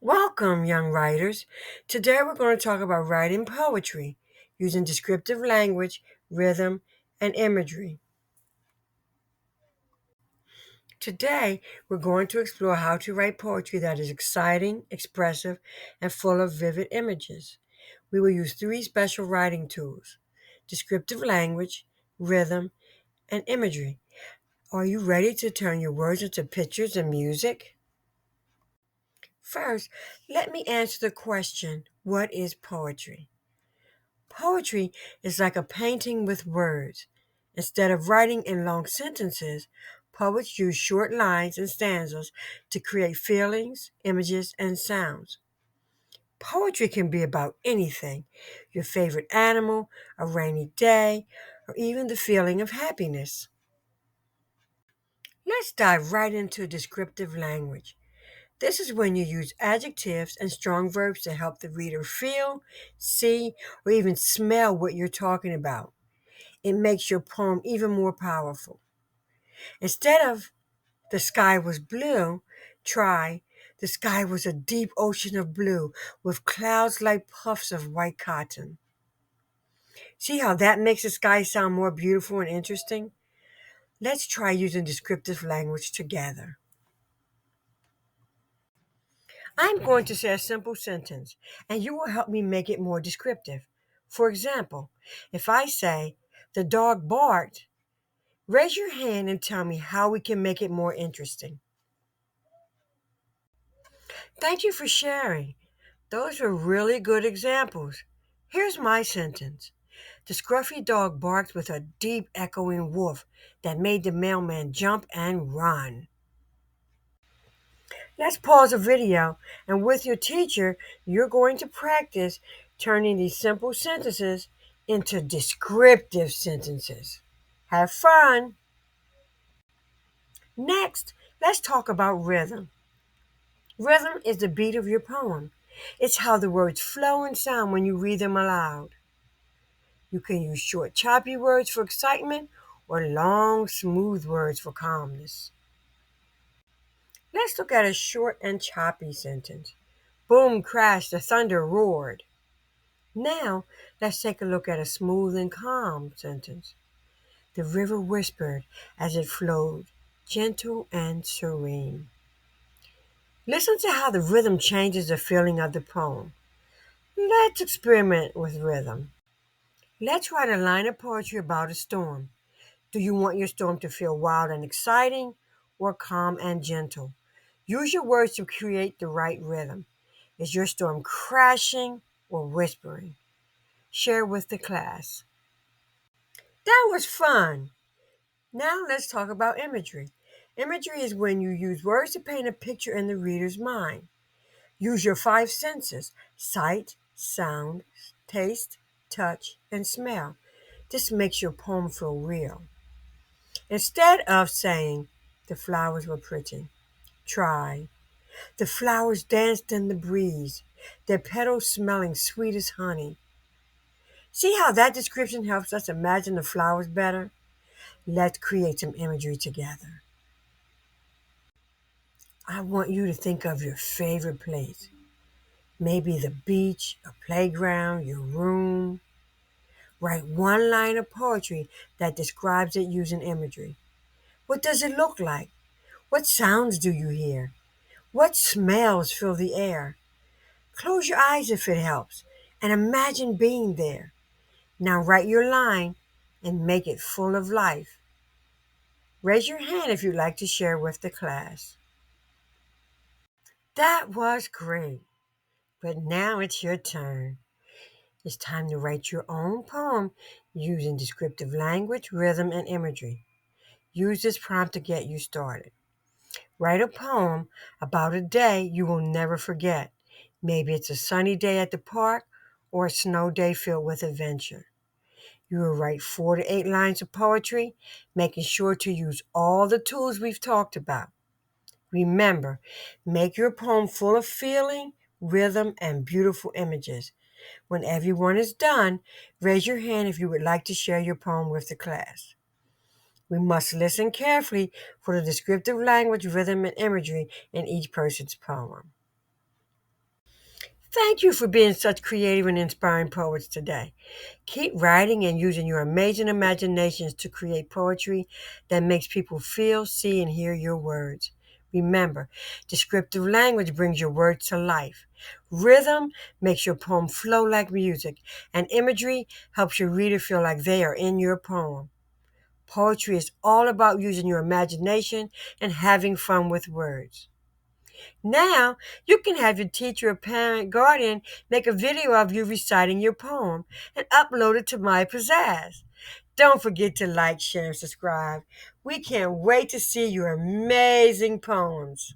Welcome, young writers. Today we're going to talk about writing poetry using descriptive language, rhythm, and imagery. Today we're going to explore how to write poetry that is exciting, expressive, and full of vivid images. We will use three special writing tools: descriptive language, rhythm, and imagery. Are you ready to turn your words into pictures and music? First, let me answer the question: what is poetry? Poetry is like a painting with words. Instead of writing in long sentences, poets use short lines and stanzas to create feelings, images, and sounds. Poetry can be about anything: your favorite animal, a rainy day, or even the feeling of happiness. Let's dive right into descriptive language. This is when you use adjectives and strong verbs to help the reader feel, see, or even smell what you're talking about. It makes your poem even more powerful. Instead of the sky was blue, try the sky was a deep ocean of blue with clouds like puffs of white cotton. See how that makes the sky sound more beautiful and interesting? Let's try using descriptive language together. I'm going to say a simple sentence, and you will help me make it more descriptive. For example, if I say, the dog barked, raise your hand and tell me how we can make it more interesting. Thank you for sharing. Those were really good examples. Here's my sentence. The scruffy dog barked with a deep echoing woof that made the mailman jump and run. Let's pause the video, and with your teacher, you're going to practice turning these simple sentences into descriptive sentences. Have fun! Next, let's talk about rhythm. Rhythm is the beat of your poem. It's how the words flow and sound when you read them aloud. You can use short, choppy words for excitement or long, smooth words for calmness. Let's look at a short and choppy sentence. Boom crashed, the thunder roared. Now, let's take a look at a smooth and calm sentence. The river whispered as it flowed, gentle and serene. Listen to how the rhythm changes the feeling of the poem. Let's experiment with rhythm. Let's write a line of poetry about a storm. Do you want your storm to feel wild and exciting or calm and gentle? Use your words to create the right rhythm. Is your storm crashing or whispering? Share with the class. That was fun. Now let's talk about imagery. Imagery is when you use words to paint a picture in the reader's mind. Use your five senses: sight, sound, taste, touch, and smell. This makes your poem feel real. Instead of saying, the flowers were pretty, try, the flowers danced in the breeze, their petals smelling sweet as honey. See how that description helps us imagine the flowers better? Let's create some imagery together. I want you to think of your favorite place. Maybe the beach, a playground, your room. Write one line of poetry that describes it using imagery. What does it look like? What sounds do you hear? What smells fill the air? Close your eyes if it helps, and imagine being there. Now write your line and make it full of life. Raise your hand if you'd like to share with the class. That was great, but now it's your turn. It's time to write your own poem using descriptive language, rhythm, and imagery. Use this prompt to get you started. Write a poem about a day you will never forget. Maybe it's a sunny day at the park or a snow day filled with adventure. You will write 4 to 8 lines of poetry, making sure to use all the tools we've talked about. Remember, make your poem full of feeling, rhythm, and beautiful images. When everyone is done, raise your hand if you would like to share your poem with the class. We must listen carefully for the descriptive language, rhythm, and imagery in each person's poem. Thank you for being such creative and inspiring poets today. Keep writing and using your amazing imaginations to create poetry that makes people feel, see, and hear your words. Remember, descriptive language brings your words to life. Rhythm makes your poem flow like music, and imagery helps your reader feel like they are in your poem. Poetry is all about using your imagination and having fun with words. Now, you can have your teacher or parent guardian make a video of you reciting your poem and upload it to my Pizzazz. Don't forget to like, share, and subscribe. We can't wait to see your amazing poems.